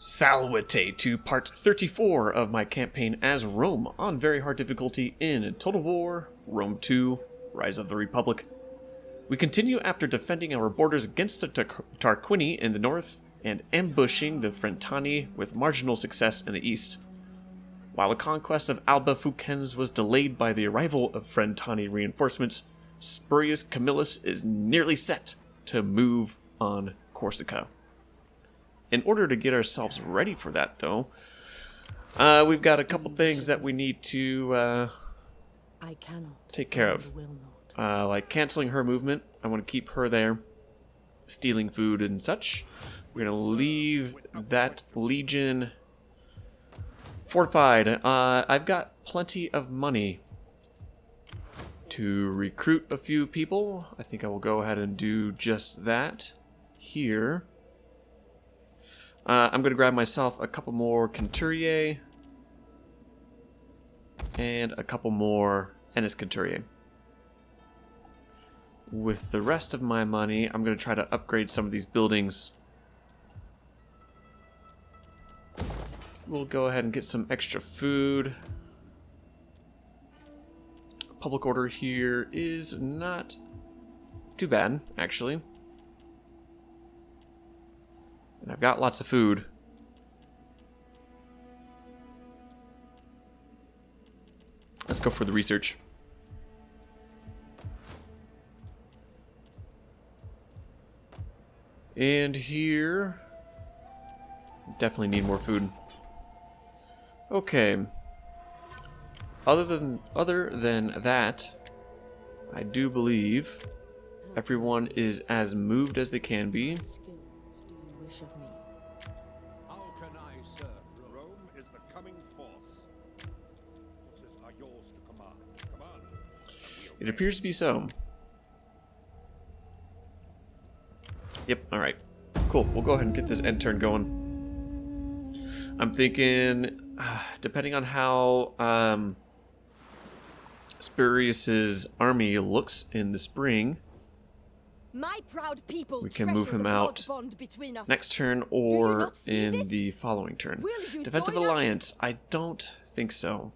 Salute to part 34 of my campaign as Rome on very hard difficulty in Total War, Rome 2, Rise of the Republic. We continue after defending our borders against the Tarquini in the north and ambushing the Frentani with marginal success in the east. While the conquest of Alba Fucens was delayed by the arrival of Frentani reinforcements, Spurius Camillus is nearly set to move on Corsica. In order to get ourselves ready for that, though, we've got a couple things that we need to take care of. Like canceling her movement. I want to keep her there. Stealing food and such. We're going to leave that legion fortified. I've got plenty of money to recruit a few people. I think I will go ahead and do just that here. I'm going to grab myself a couple more Conturier and a couple more Ennis Conturier. With the rest of my money, I'm going to try to upgrade some of these buildings. We'll go ahead and get some extra food. Public order here is not too bad, actually. And I've got lots of food. Let's go for the research. And here, definitely need more food. Okay. Other than that, I do believe everyone is as moved as they can be. How can I serve? Rome is the coming force. Forces are yours to command. It appears to be so. Yep, alright. Cool, we'll go ahead and get this end turn going. I'm thinking, depending on how Spurius's army looks in the spring, my proud people, we can move him out next turn or in the following turn. Defensive alliance, I don't think so.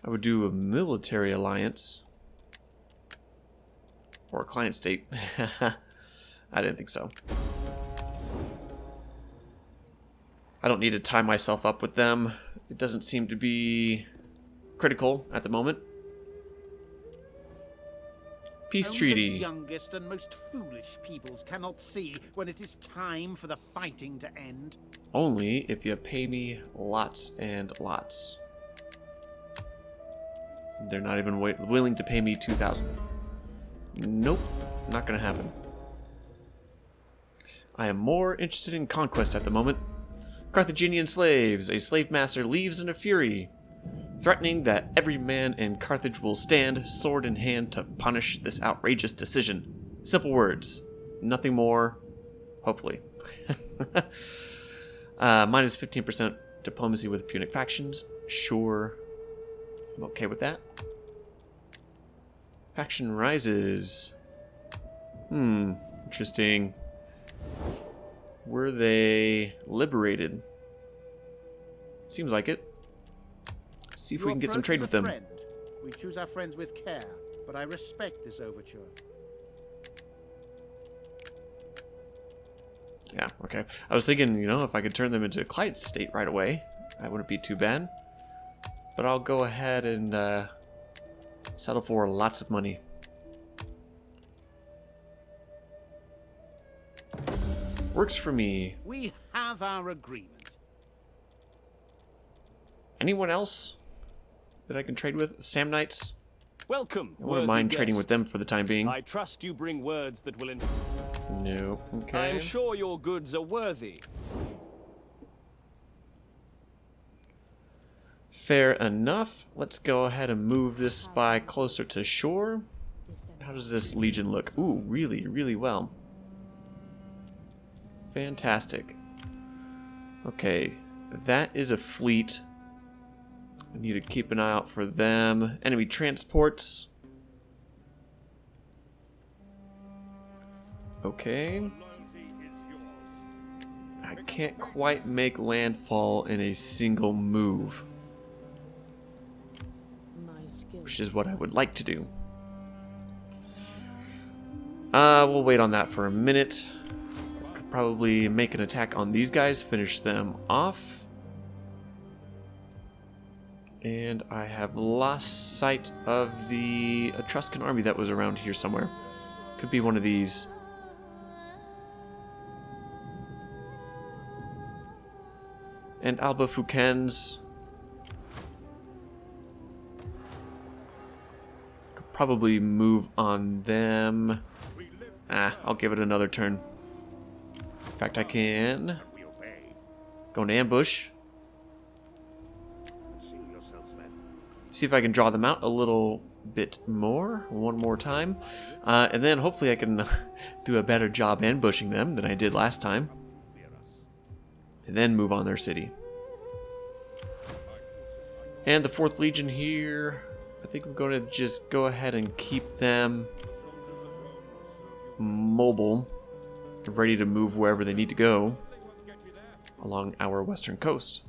I would do a military alliance. Or a client state. I didn't think so. I don't need to tie myself up with them. It doesn't seem to be critical at the moment. Peace treaty. The youngest and most foolish peoples cannot see when it is time for the fighting to end. Only if you pay me lots and lots. They're not even willing to pay me 2,000. Nope, not gonna happen. I am more interested in conquest at the moment. Carthaginian slaves. A slave master leaves in a fury, threatening that every man in Carthage will stand sword in hand to punish this outrageous decision. Simple words, nothing more, hopefully. Minus 15% diplomacy with Punic factions. Sure, I'm okay with that. Faction rises. Interesting. Were they liberated? Seems like it. See if we can get some trade with them. Friend. We choose our friends with care, but I respect this overture. Yeah, okay. I was thinking, you know, if I could turn them into a client state right away, that wouldn't be too bad. But I'll go ahead and settle for lots of money. Works for me. We have our agreement. Anyone else that I can trade with? Samnites? Welcome. I wouldn't mind trading with them for the time being. I trust you bring words that will. No. Okay. I am sure your goods are worthy. Fair enough. Let's go ahead and move this spy closer to shore. How does this legion look? Ooh, really, really well. Fantastic. Okay, that is a fleet. I need to keep an eye out for them. Enemy transports. Okay. I can't quite make landfall in a single move, which is what I would like to do. We'll wait on that for a minute. Could probably make an attack on these guys, finish them off. And I have lost sight of the Etruscan army that was around here somewhere. Could be one of these. And Alba Fouquens. Could probably move on them. I'll give it another turn. In fact, I can go into ambush. See if I can draw them out a little bit more. One more time. And then hopefully I can do a better job ambushing them than I did last time. And then move on their city. And the 4th Legion here. I think I'm going to just go ahead and keep them mobile, ready to move wherever they need to go along our western coast.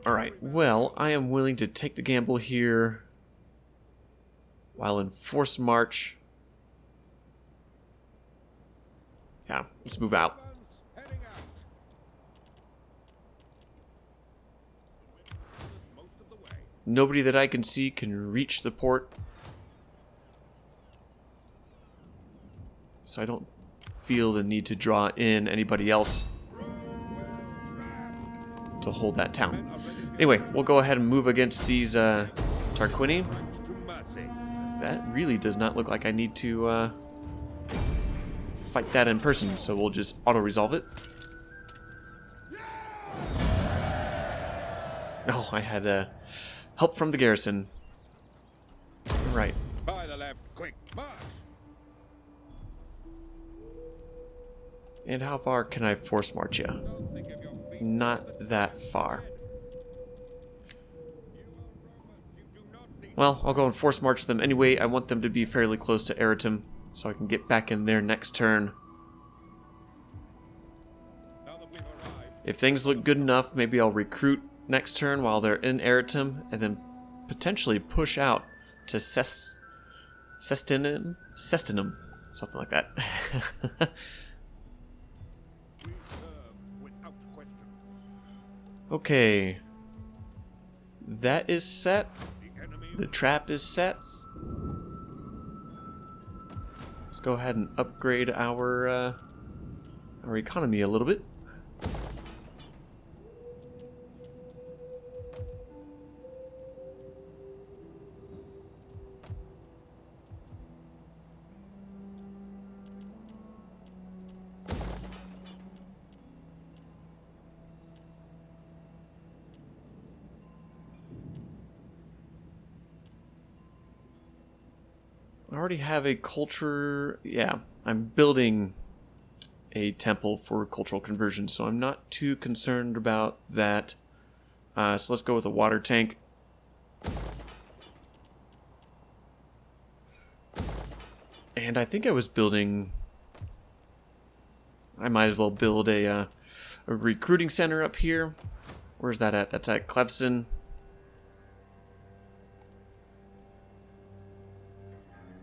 Alright, well, I am willing to take the gamble here while in forced march. Yeah, let's move out. Nobody that I can see can reach the port. So I don't feel the need to draw in anybody else to hold that town. Anyway, we'll go ahead and move against these Tarquini. That really does not look like I need to fight that in person, so we'll just auto-resolve it. Oh, I had help from the garrison. Right. By the left, quick march. And how far can I force march you? Not that far. Well, I'll go and force march them anyway. I want them to be fairly close to Eretum, so I can get back in there next turn. If things look good enough, maybe I'll recruit next turn while they're in Eretum, and then potentially push out to Sestinum, something like that. Okay, that is set. The trap is set. Let's go ahead and upgrade our economy a little bit. I already have a culture. Yeah, I'm building a temple for cultural conversion, so I'm not too concerned about that. So let's go with a water tank. And I think I was building. I might as well build a recruiting center up here. Where's that at? That's at Clevson.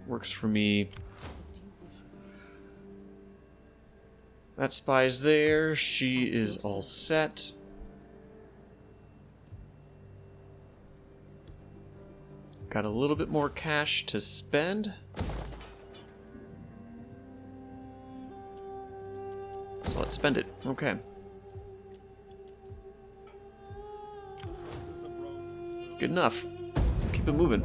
Works for me. That spy's there. She is all set. Got a little bit more cash to spend. So let's spend it. Okay. Good enough. Keep it moving.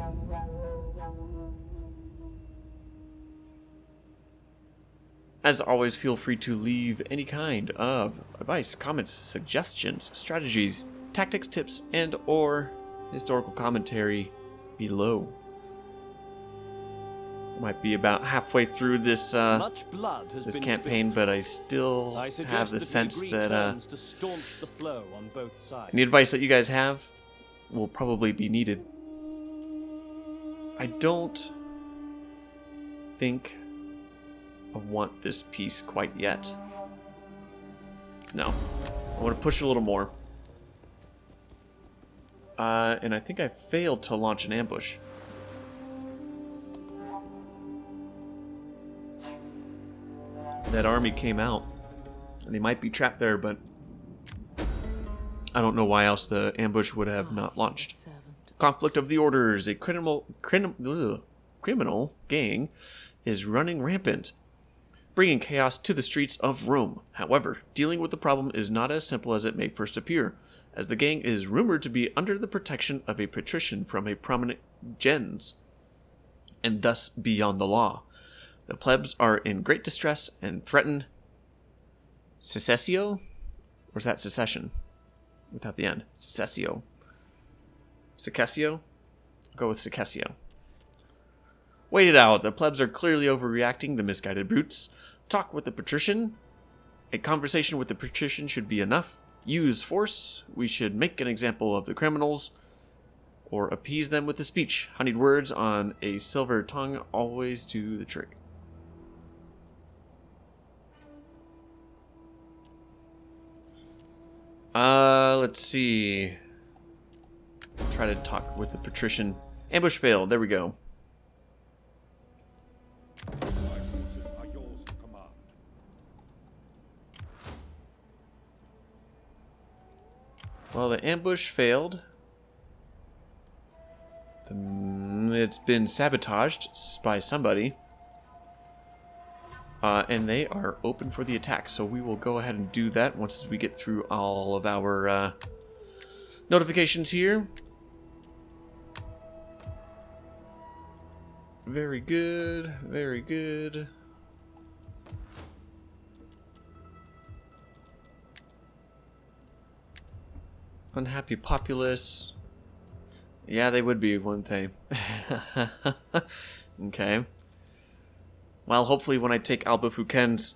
As always, feel free to leave any kind of advice, comments, suggestions, strategies, tactics, tips, and or historical commentary below. Might be about halfway through this Much blood has this been campaign, spilled. but I still I suggest have the that we sense agree that terms to staunch the flow on both sides. any advice that you guys have will probably be needed. I don't think I want this piece quite yet. No. I want to push a little more. And I think I failed to launch an ambush. That army came out. And they might be trapped there, but I don't know why else the ambush would have not launched. Conflict of the Orders. A criminal gang is running rampant, bringing chaos to the streets of Rome. However, dealing with the problem is not as simple as it may first appear, as the gang is rumored to be under the protection of a patrician from a prominent gens, and thus beyond the law. The plebs are in great distress and threaten secessio? Or is that secession? Without the end. Secessio. Secessio? Go with secessio. Wait it out. The plebs are clearly overreacting, the misguided brutes. Talk with the patrician. A conversation with the patrician should be enough. Use force. We should make an example of the criminals. Or appease them with a speech. Honeyed words on a silver tongue always do the trick. Let's see. Try to talk with the patrician. Ambush failed. There we go. My forces are yours to command. Well, the ambush failed. It's been sabotaged by somebody. And they are open for the attack, so we will go ahead and do that once we get through all of our notifications here. Very good, very good. Unhappy populace. Yeah, they would be, wouldn't they? Okay. Well, hopefully when I take Alba Fukens,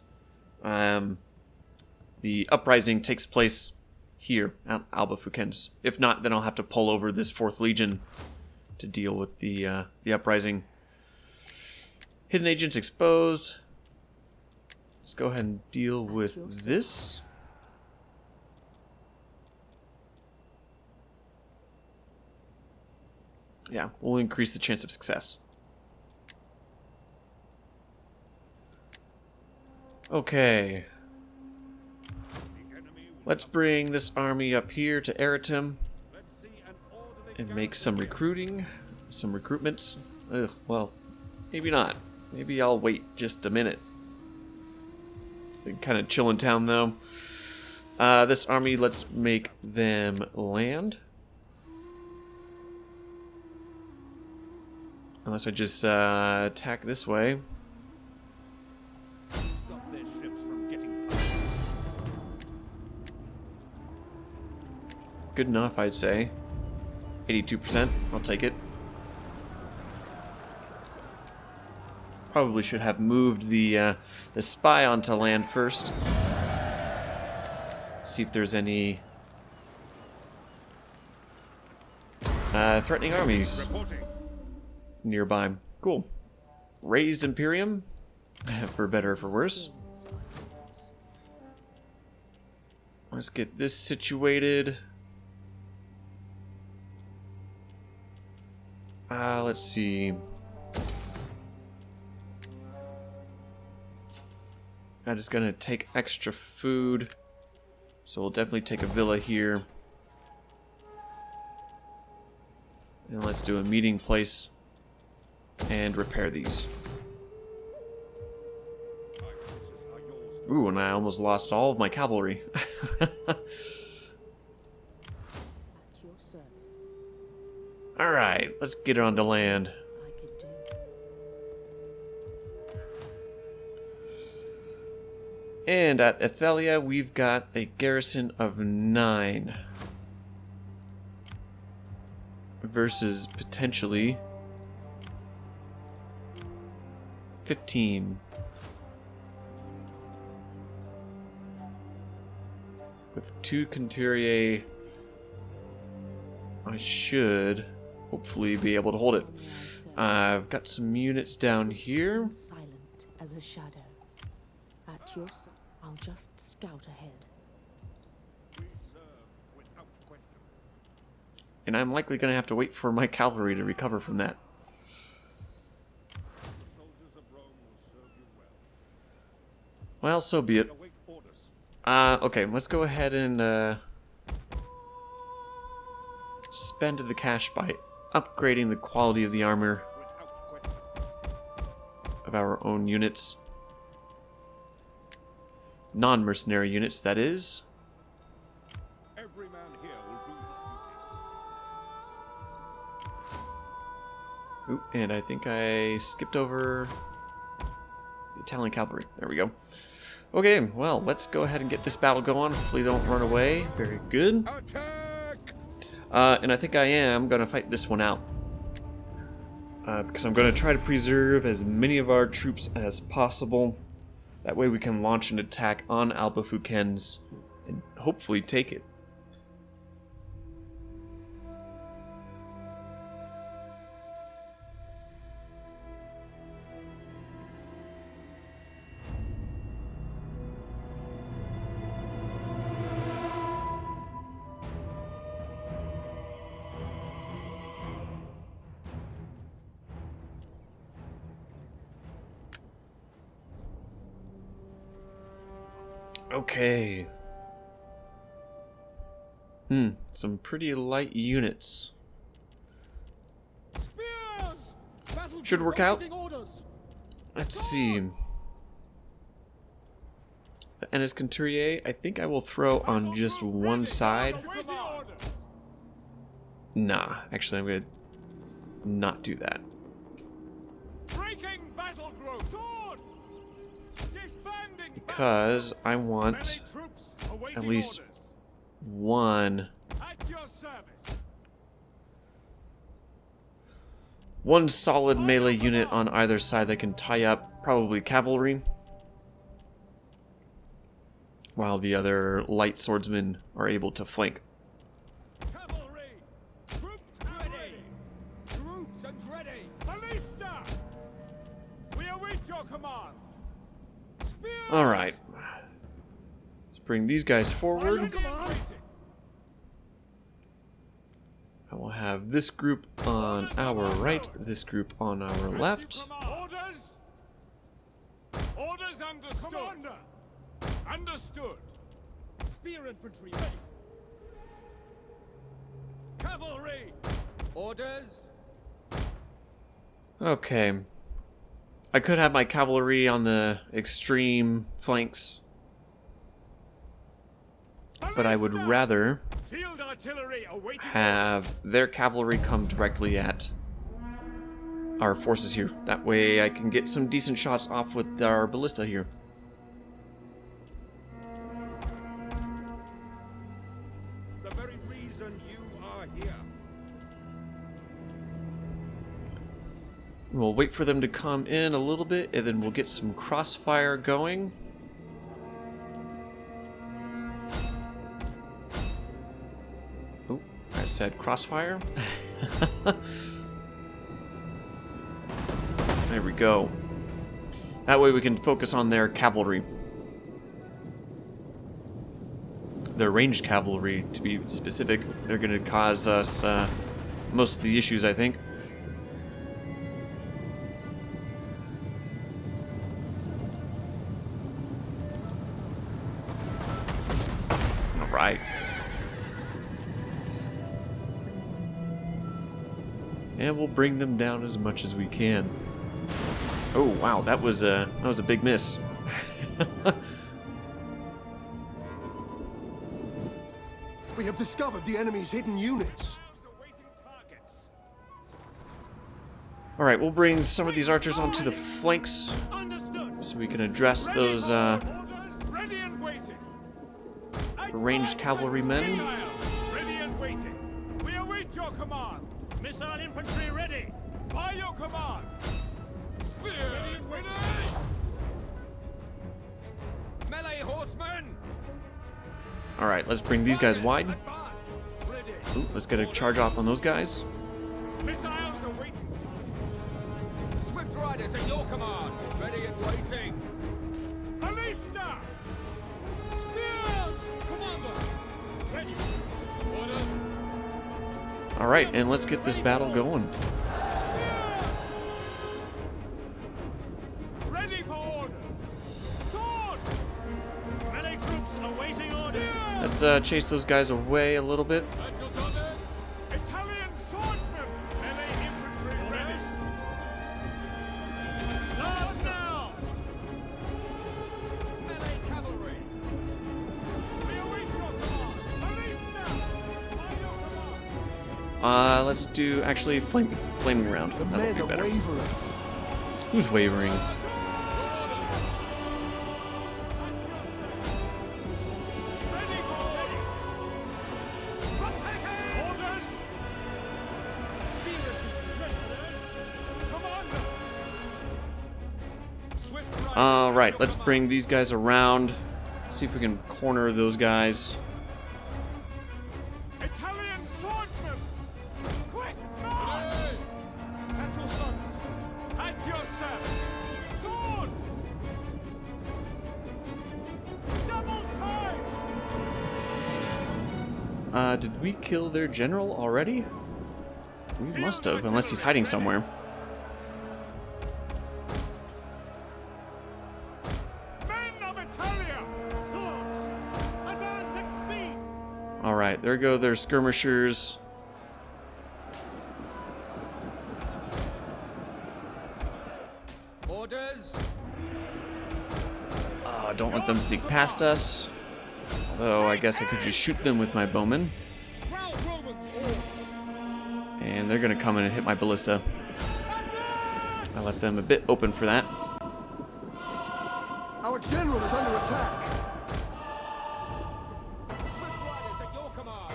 the uprising takes place here at Alba Fukens. If not, then I'll have to pull over this 4th Legion to deal with the uprising. Hidden agents exposed. Let's go ahead and deal with this. Yeah, we'll increase the chance of success. Okay. Let's bring this army up here to Eritum and make some recruiting, some recruitments. Ugh, well, maybe not. Maybe I'll wait just a minute. Kind of chill in town, though. This army, let's make them land. Unless I just attack this way. Stop their ships from getting Good enough, I'd say. 82%. I'll take it. Probably should have moved the spy onto land first. See if there's any threatening armies reporting. nearby. Cool. Raised Imperium, for better or for worse. Let's get this situated. Let's see. I'm just gonna take extra food, so we'll definitely take a villa here. And let's do a meeting place and repair these. My forces are yours. Ooh, and I almost lost all of my cavalry. At your service. Alright, let's get it onto land. I could do. And at Athelia, we've got a garrison of 9. Versus potentially 15. With 2 Conturier, I should hopefully be able to hold it. I've got some units down here. Silent as a shadow. At your side, I'll just scout ahead. We serve without question. And I'm likely going to have to wait for my cavalry to recover from that. The soldiers of Rome will serve you well. Well, so be it. Await orders. Okay, let's go ahead and spend the cash by upgrading the quality of the armor Without question. of our own units. Non-mercenary units, that is. Every man here will do his duty. Ooh, and I think I skipped over the Italian cavalry. There we go. Okay, well, let's go ahead and get this battle going. Hopefully they don't run away. Very good. Attack! And I think I am going to fight this one out. Because I'm going to try to preserve as many of our troops as possible. That way we can launch an attack on Alba Fukens and hopefully take it. Okay. Some pretty light units. Spears! Battle Should work out. awaiting orders. Let's see. The Ennis Conturier, I think I will throw on just one side. Awaiting orders. Nah, actually I'm going to not do that. Breaking battle group. Swords! Disbanding Because I want melee troops awaiting at least orders. one At your service. solid melee unit on either side that can tie up probably cavalry, while the other light swordsmen are able to flank. Cavalry! Grouped and ready! Grouped and ready! Ballista! We await your command! Spears! Alright. Let's bring these guys forward. Ready and waiting. I will have this group on our right, this group on our left. Orders! Orders understood! Commander! Understood! Spear infantry ready! Cavalry! Orders! Okay. I could have my cavalry on the extreme flanks, but I would rather Field artillery awaiting have their cavalry come directly at our forces here. That way I can get some decent shots off with our ballista here. the very reason you are here. We'll wait for them to come in a little bit, and then we'll get some crossfire going. Oh, I said crossfire. There we go. That way we can focus on their cavalry. Their ranged cavalry, to be specific. They're going to cause us most of the issues, I think. Right. And we'll bring them down as much as we can. Oh wow, that was a big miss. We have discovered the enemy's hidden units. Awaiting targets. All right, we'll bring some of these archers onto the flanks Understood! so we can address those Orders ready and waiting! ranged cavalrymen. Missiles ready and waiting! We await your command! Missile infantry ready! By your command! Spears ready! Melee horsemen! All right, let's bring these guys wide. Advance! Ready! Ooh, let's get a charge off on those guys. Missiles awaiting! riders at your command, ready and waiting. Ballista! Spears! Commander! Ready. Orders. All right, and let's get this battle going. Spears! Ready for orders. Swords! Melee troops awaiting orders. Let's chase those guys away a little bit. At your service. Italian swordsmen! Melee infantry ready. Start now! Melee cavalry. We await your command. Ballista! By your command. Let's do actually flaming round. The That'll men be are better. wavering. Who's wavering? All right, let's bring these guys around. See if we can corner those guys. Italian swordsmen! Quick, march! At your service! At your service! Swords! Double time! Did we kill their general already? We must have, unless he's hiding somewhere. Men of Italia! Swords! Advance at speed! All right, there go their skirmishers. Orders. Don't let them sneak past us. Although I guess I could just shoot them with my bowman. Proud Romans all! And they're gonna come in and hit my ballista. I left them a bit open for that. Our general is under attack. Swift riders at your command.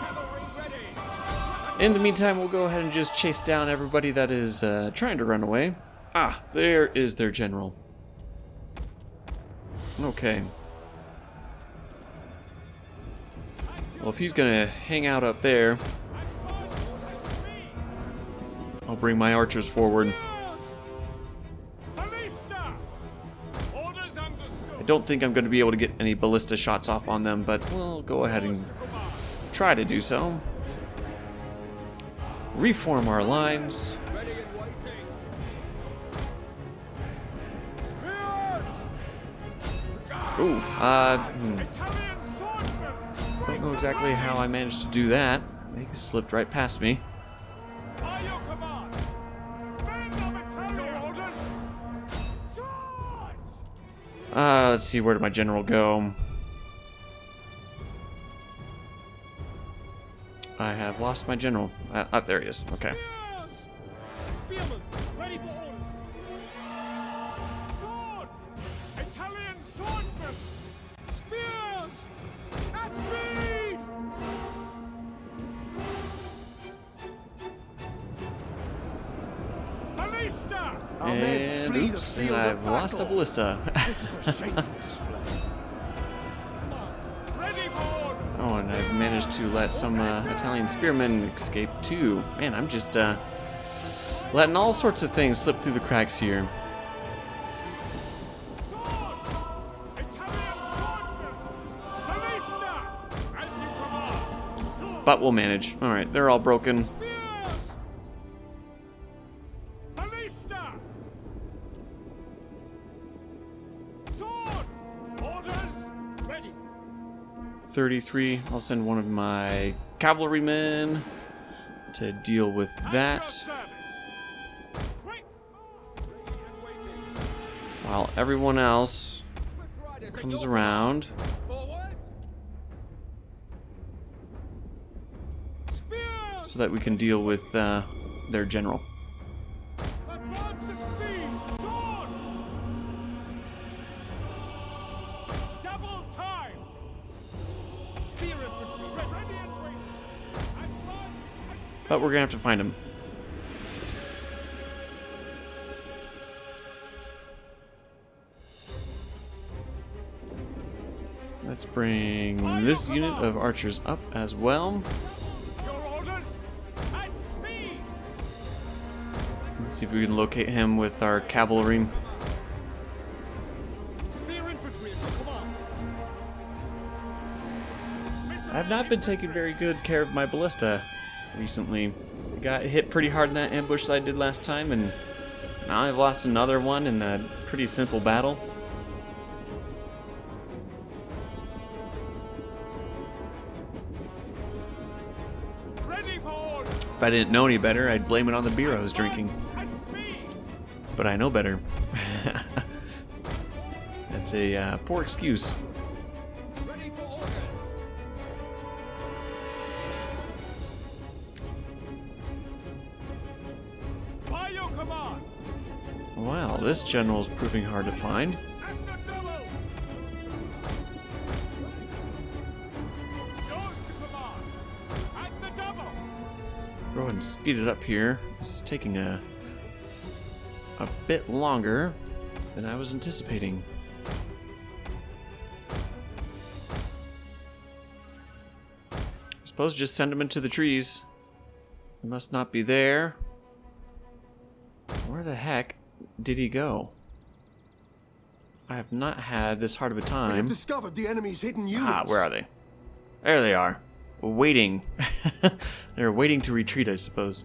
Cavalry ready. In the meantime, we'll go ahead and just chase down everybody that is trying to run away. Ah, there is their general. Okay. Well, if he's gonna hang out up there, I'll bring my archers forward. Ballista! Orders understood. I don't think I'm gonna be able to get any ballista shots off on them, but we'll go ahead and try to do so. Reform our lines. Ready and waiting. Spears! Ooh, Italian swordsmen! don't know exactly how I managed to do that. He slipped right past me. By your command! Men of Italia! Orders! Charge! Let's see, where did my general go? I have lost my general. There he is. Okay. Spears! Spearmen, ready for orders! Swords! Italian swordsmen! Spears! At speed! Ballista! Our men And flee the oops, and field of I've lost a battle. ballista. This is a shameful display. Ready for orders! Oh, and I've managed to let some Italian spearmen escape too. Man, I'm just letting all sorts of things slip through the cracks here. Swords! Italian swordsmen! Ballista! As you command! Swords! But we'll manage. All right, they're all broken. Spears! Ballista! Swords! Orders! Ready! 33. I'll send one of my cavalrymen to deal with At your that, service! Quick! Ready and waiting. while everyone else Swift riders at comes your around. command. Forward. Spears! So that we can deal with their general. Advance at speed! Swords! Double time! Spear infantry, ready and waiting! Advance at speed! But we're gonna have to find him. Let's bring this unit of archers up as well. Your orders! At speed! Let's Let's see if we can locate him with our cavalry. Spear infantry at your command. I've not been taking very good care of my ballista recently. I got hit pretty hard in that ambush that I did last time, and now I've lost another one in a pretty simple battle. Ready for order. If I didn't know any better, I'd blame it on the beer I was drinking. At speed. But I know better. That's a poor excuse. Ready for orders. By your command. Wow, this general's proving hard to find. At the double. Yours to command. At the double. Go ahead and speed it up here. This is taking a bit longer than I was anticipating. I suppose just send him into the trees. He must not be there. Where the heck did he go? I have not had this hard of a We have time. discovered the enemy's hidden units. Ah, where are they? There they are. Waiting. They're waiting to retreat, I suppose.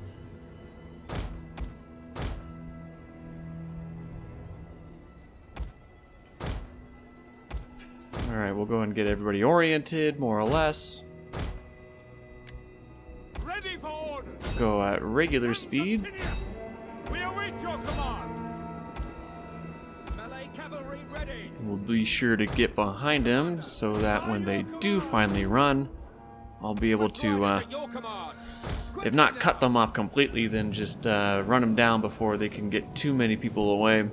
Alright, we'll go ahead and get everybody oriented, more or less. Ready for order. Go at regular speed. We await your command. Melee cavalry ready. We'll be sure to get behind him so that when they do finally run, I'll be able to, At your command. if not cut them off completely, then just run them down before they can get too many people away.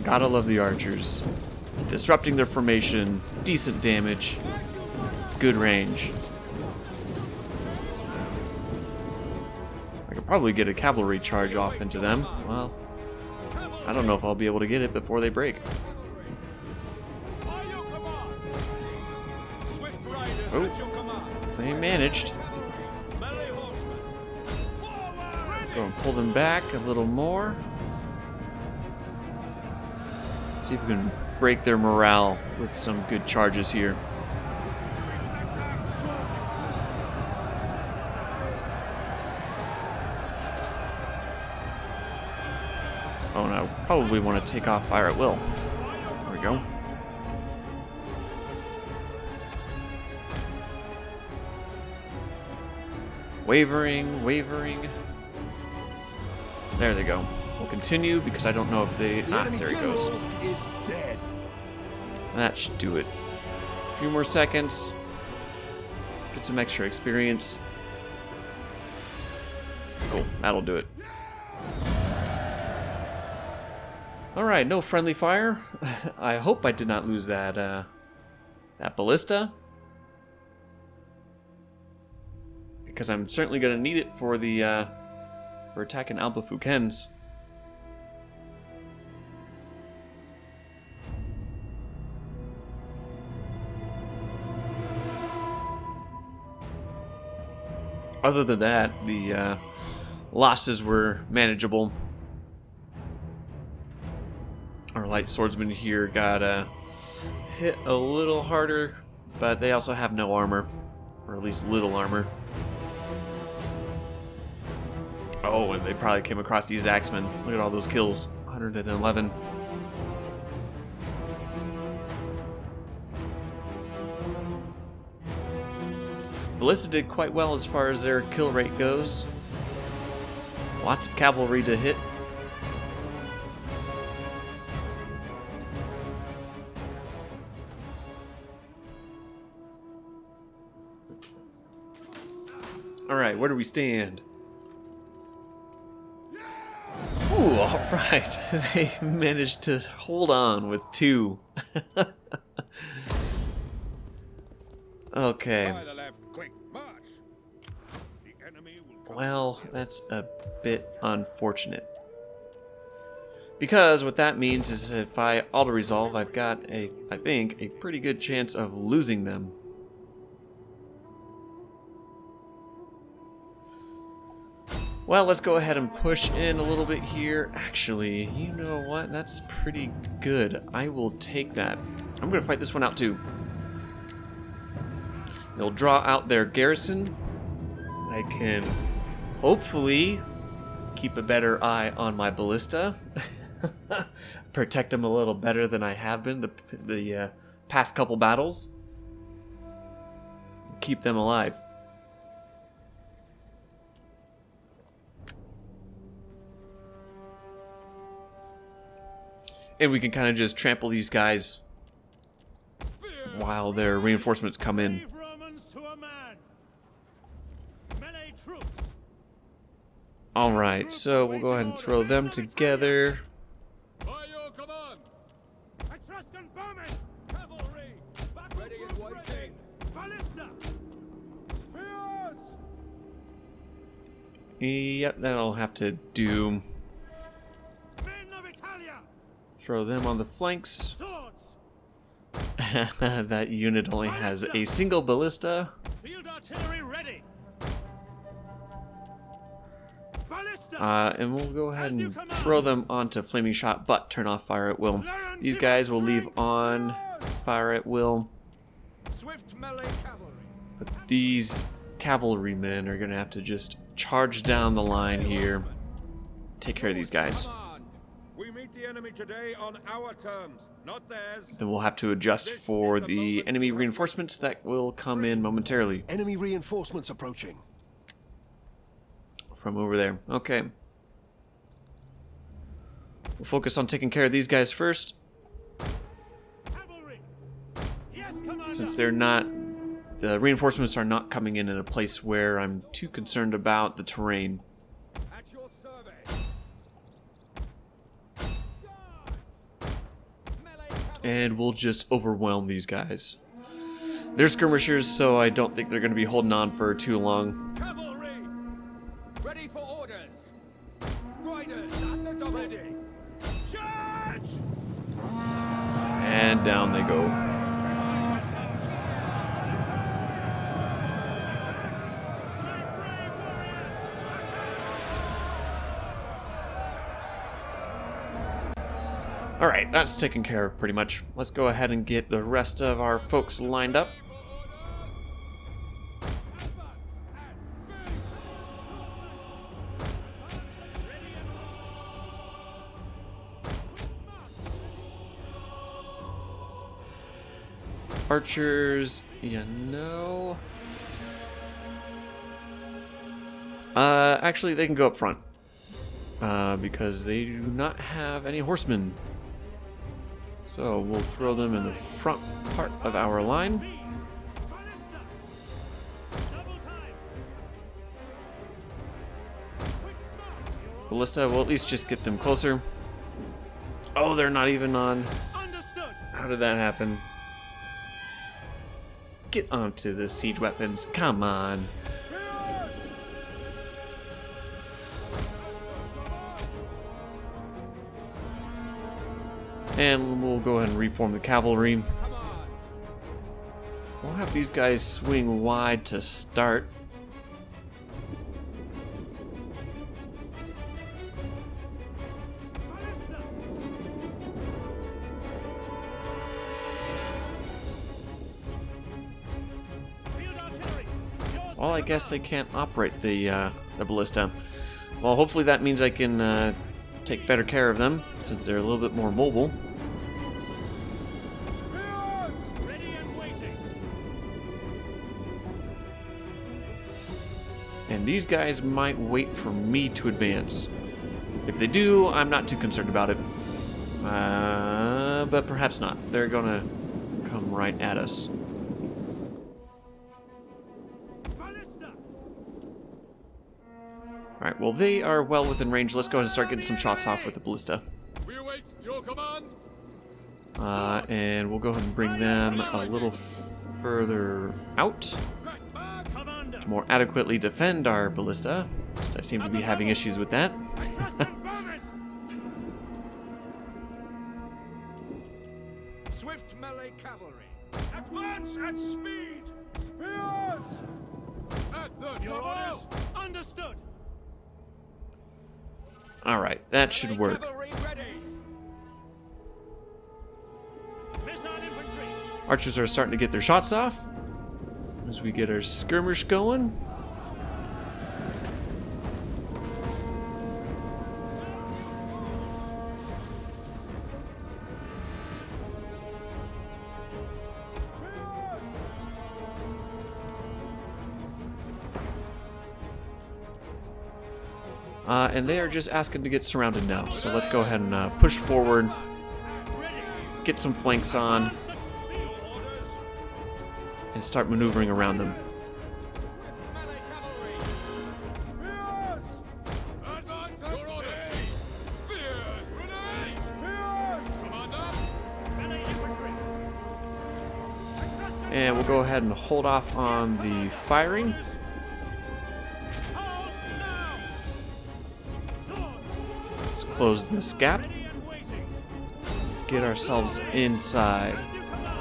Gotta love the archers. Disrupting their formation, decent damage, good range. I could probably get a cavalry charge off into them. Well, I don't know if I'll be able to get it before they break. By your command. Swift riders Oh. at your command. They managed. Melee horsemen. Forward. Let's go and pull them back a little more. See if we can break their morale with some good charges here. Oh no, probably want to take off fire at will. There we go. Wavering, wavering. There they go. We'll continue because I don't know if they... The enemy there he general goes. is dead. That should do it. A few more seconds. Get some extra experience. Cool, that'll do it. Alright, no friendly fire. I hope I did not lose that, that ballista. Because I'm certainly going to need it for the, for attacking Alba Fukens. Other than that, the losses were manageable. Our light swordsman here got hit a little harder, but they also have no armor, or at least little armor. Oh, and they probably came across these axemen. Look at all those kills. 111. Ballista did quite well as far as their kill rate goes. Lots of cavalry to hit. Alright, where do we stand? Ooh, alright. They managed to hold on with 2. Okay. By the left, quick march. The enemy will come. Well, that's a bit unfortunate. Because what that means is if I auto-resolve, I've got I think, a pretty good chance of losing them. Well, let's go ahead and push in a little bit here. Actually, you know what? That's pretty good. I will take that. I'm going to fight this one out too. They'll draw out their garrison. I can hopefully keep a better eye on my ballista. Protect them a little better than I have been the past couple battles. Keep them alive. And we can kind of just trample these guys while their reinforcements come in. Alright, so we'll go ahead and throw them together. By your command! Etruscan bowmen! Cavalry! Ready and waiting! Ballista! Spears! Yep, that'll have to do. Men of Italia! Throw them on the flanks. Swords! That unit only has a single ballista. Field artillery ready! Ballista! And we'll go ahead and throw them onto flaming shot, but turn off fire at will. These guys will leave on fire at will. Swift melee cavalry! But these cavalrymen are going to have to just charge down the line here. Take care of these guys. We meet the enemy today on our terms, not theirs. Then we'll have to adjust for the enemy reinforcements that will come in momentarily. Enemy reinforcements approaching. From over there. Okay. We'll focus on taking care of these guys first. Cavalry! Yes, commander! Since they're not... The reinforcements are not coming in a place where I'm too concerned about the terrain. At your service! And we'll just overwhelm these guys. They're skirmishers, so I don't think they're going to be holding on for too long. Cavalry! Ready for orders! Riders at the double! Charge! And down they go. Alright, that's taken care of pretty much. Let's go ahead and get the rest of our folks lined up. Archers, you know. Actually, they can go up front. Because they do not have any horsemen. So we'll throw them in the front part of our line. Ballista will at least just get them closer. Oh, they're not even on. How did that happen? Get onto the siege weapons. Come on. And we'll go ahead and reform the cavalry. We'll have these guys swing wide to start. Well, I guess they can't operate the ballista. Well, hopefully that means I can take better care of them, since they're a little bit more mobile. Ready and waiting. And these guys might wait for me to advance. If they do, I'm not too concerned about it. But perhaps not. They're gonna come right at us. Alright, well they are well within range. Let's go ahead and start getting some shots off with the ballista. We await your command. And we'll go ahead and bring them a little further out to more adequately defend our ballista, since I seem to be having issues with that. Advance at speed! Spears! At the Your orders! Understood! Alright, that should work. Cavalry ready. Missile infantry! Archers are starting to get their shots off as we get our skirmish going. And they are just asking to get surrounded now. So let's go ahead and push forward, get some flanks on, and start maneuvering around them. Melee cavalry. Spears! Advance at your orders! Spears! Grenades! Spears! Commander! Melee infantry! Etruscans! And we'll go ahead and hold off on the firing. Halt now! Swords! Let's close this gap, Ready and waiting! get ourselves inside. As you command!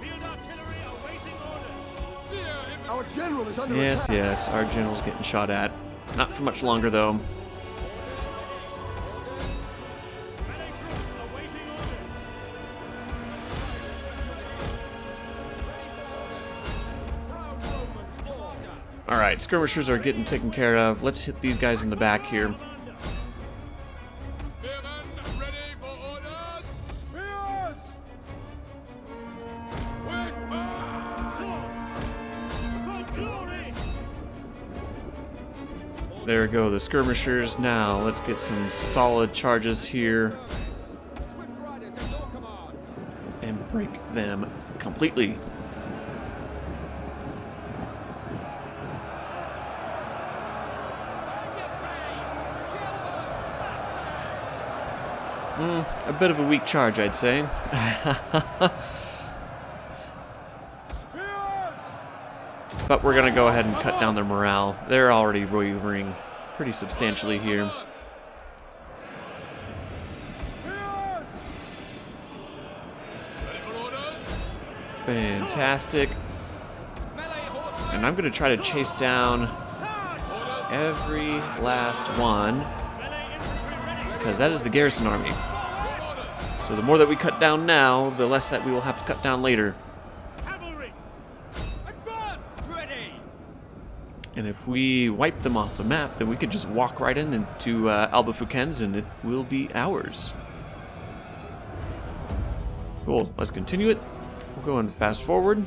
Field artillery awaiting orders! Our general is under Yes, attack. yes, our general's getting shot at. Not for much longer, though. Melee troops awaiting orders! Proud Romans order. Alright, skirmishers are getting taken care of. Let's hit these guys in the back here. Spearmen, ready for orders! Spears! Quick march! Swords! For glory! There we go, the skirmishers. Now, let's get some solid charges here Swift riders at your command. and break them completely. A bit of a weak charge, I'd say. Spears! But we're gonna go ahead and cut down their morale. They're already wavering pretty substantially here. Spears! Ready for orders? Fantastic. Melee horsemen. And I'm gonna try to chase down Charge! every last one, Melee infantry ready! because that is the garrison army. So the more that we cut down now, the less that we will have to cut down later. Cavalry! Advance ready. And if we wipe them off the map, then we could just walk right into Alba Fukens and it will be ours. Cool, let's continue it. We'll go and fast forward.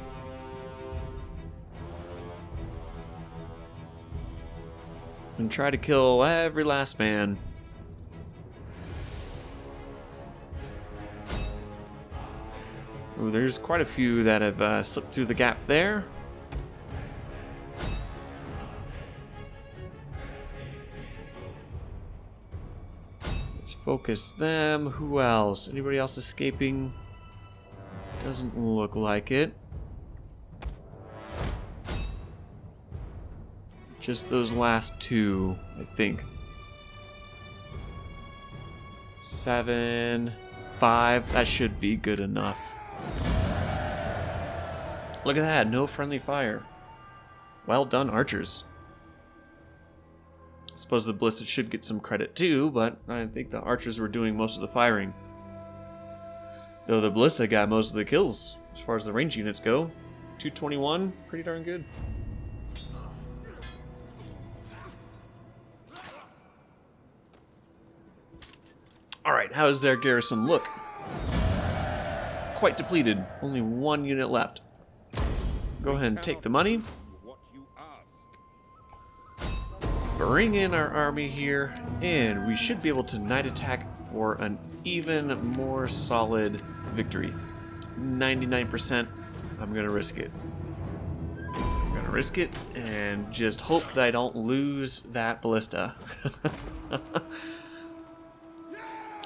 And try to kill every last man. Ooh, there's quite a few that have slipped through the gap there. Let's focus them. Who else? Anybody else escaping? Doesn't look like it. Just those last two, I think. 7, 5. That should be good enough. Look at that, no friendly fire. Well done, archers. I suppose the ballistas should get some credit too, but I think the archers were doing most of the firing. Though the ballista got most of the kills, as far as the range units go. 221, pretty darn good. Alright, how does their garrison look? Quite depleted, only one unit left. Go ahead and take the money. What you ask. Bring in our army here, and we should be able to night attack for an even more solid victory. 99%, I'm gonna risk it. I'm gonna risk it and just hope that I don't lose that ballista.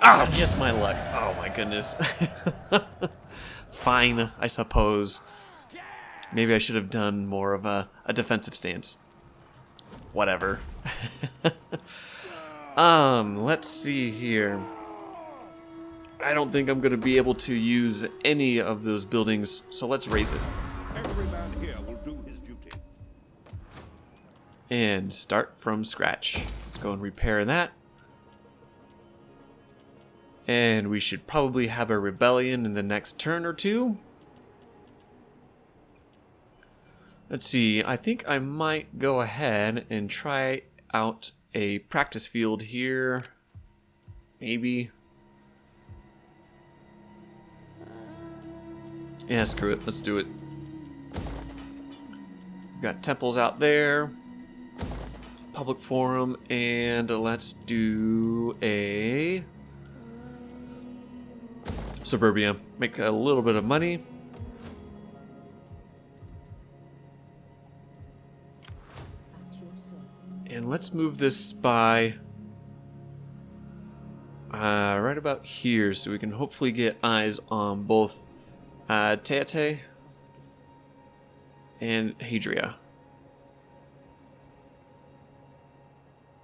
Ah, just my luck. Oh my goodness. Fine, I suppose. Maybe I should have done more of a defensive stance. Whatever. Let's see here. I don't think I'm going to be able to use any of those buildings, so let's raise it. Every man here will do his duty. And start from scratch. Let's go and repair that. And we should probably have a rebellion in the next turn or two. Let's see, I think I might go ahead and try out a practice field here. Maybe. Yeah, screw it, let's do it. We've got temples out there. Public forum, and let's do a suburbia. Make a little bit of money. At your service. And let's move this spy right about here so we can hopefully get eyes on both Teate and Hadria.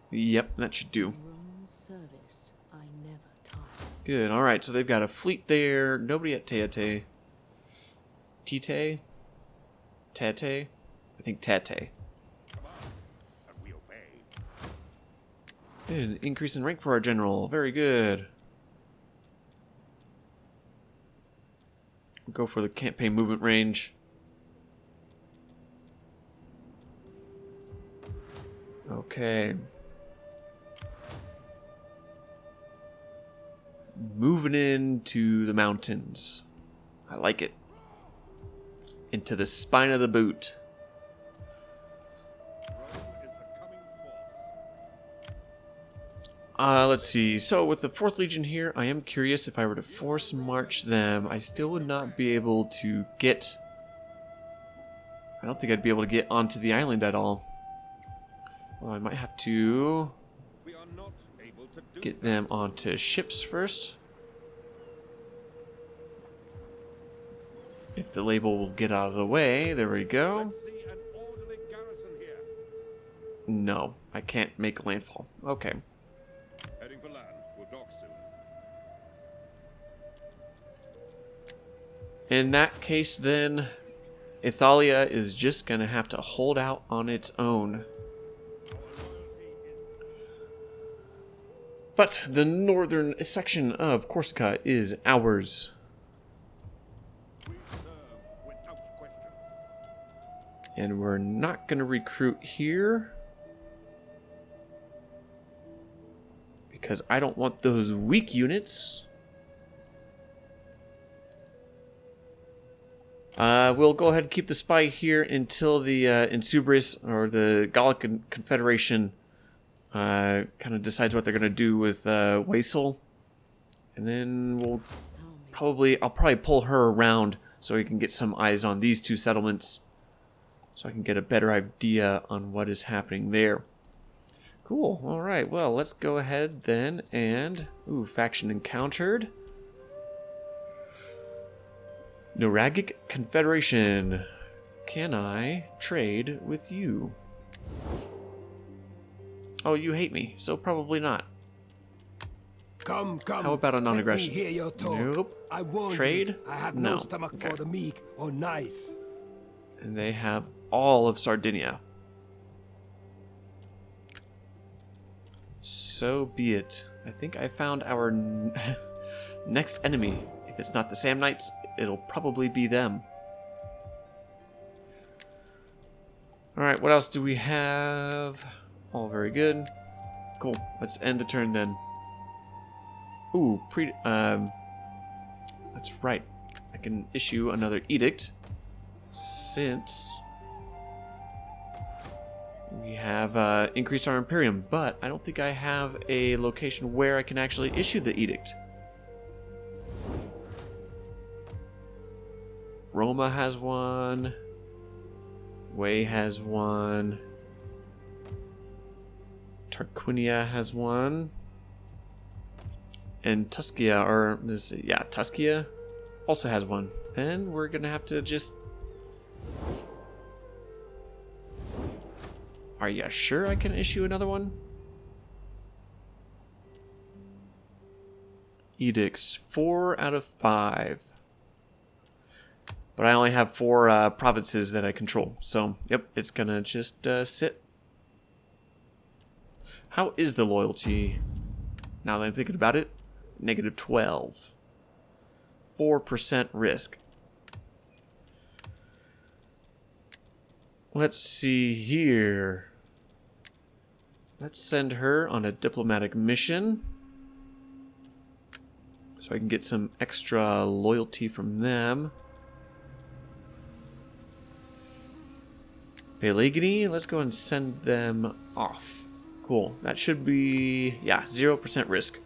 Yep, that should do. Rome's service I never tire. Good, alright, so they've got a fleet there. Nobody at Teate. Tite? Tate? I think Tate. And we obey. An increase in rank for our general. Very good. We'll go for the campaign movement range. Okay. Moving into the mountains. I like it. Into the spine of the boot. Rome is the coming force. Let's see. So with the 4th Legion here, I am curious if I were to force march them, I still would not be able to get... I don't think I'd be able to get onto the island at all. Well, I might have to We are not able to do get that. them onto ships first. If the label will get out of the way, there we go. Let's see an orderly garrison here. No, I can't make landfall. Okay. Heading for land. We'll dock soon. In that case, then, Italia is just going to have to hold out on its own. But the northern section of Corsica is ours. We serve without question. And we're not going to recruit here. Because I don't want those weak units. We'll go ahead and keep the spy here until the Insubris, or the Gallic Confederation, kind of decides what they're going to do with Waisel. And then we'll I'll probably pull her around so we can get some eyes on these two settlements. So I can get a better idea on what is happening there. Cool. Alright, well, let's go ahead then and... Ooh, faction encountered. Noragic Confederation. Can I trade with you? Oh, you hate me, so probably not. Come. How about a non-aggression? Let me hear your talk. Nope. I warn Trade? you, I have No. no stomach Okay. for the meek or nice. And they have all of Sardinia. So be it. I think I found our next enemy. If it's not the Samnites, it'll probably be them. Alright, what else do we have? All very good. Cool. Let's end the turn then. Ooh, that's right. I can issue another edict since we have increased our Imperium, but I don't think I have a location where I can actually issue the edict. Roma has one. Way has one. Tarquinia has one. And Tuscia, or this, yeah, Tuscia also has one. Then we're gonna have to just... Are you sure I can issue another one? edicts. 4 out of 5. But I only have 4 provinces that I control. So, yep, it's gonna just sit. How is the loyalty? Now that I'm thinking about it, negative 12. 4% risk. Let's see here. Let's send her on a diplomatic mission, so I can get some extra loyalty from them. Pelagini, let's go and send them off. Cool. That should be, yeah, 0% risk.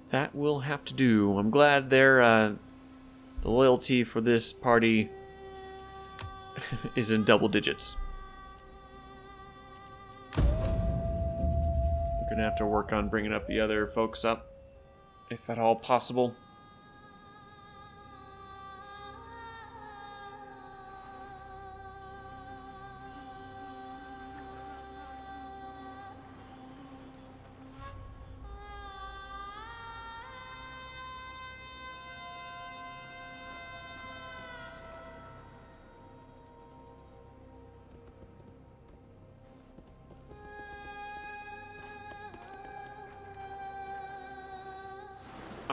That will have to do. I'm glad they're, the loyalty for this party is in double digits. We're gonna have to work on bringing up the other folks up, if at all possible.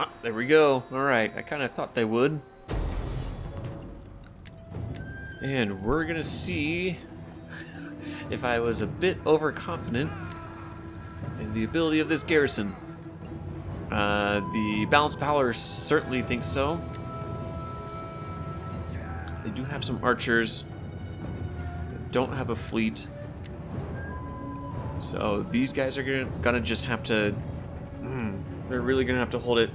Ah, there we go. Alright, I kind of thought they would. And we're gonna see if I was a bit overconfident in the ability of this garrison. The balanced power certainly thinks so. They do have some archers. They don't have a fleet. So these guys are gonna just have to... they're really gonna have to hold it.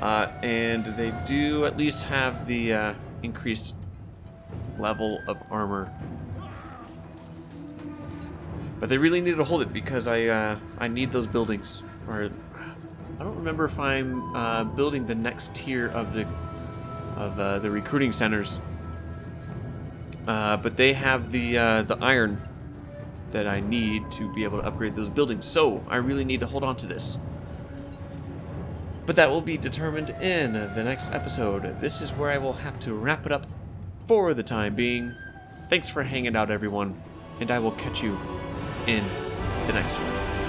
And they do at least have the increased level of armor. But they really need to hold it because I need those buildings. Or I don't remember if I'm building the next tier of the recruiting centers. But they have the iron that I need to be able to upgrade those buildings. So I really need to hold on to this. But that will be determined in the next episode. This is where I will have to wrap it up for the time being. Thanks for hanging out, everyone, and I will catch you in the next one.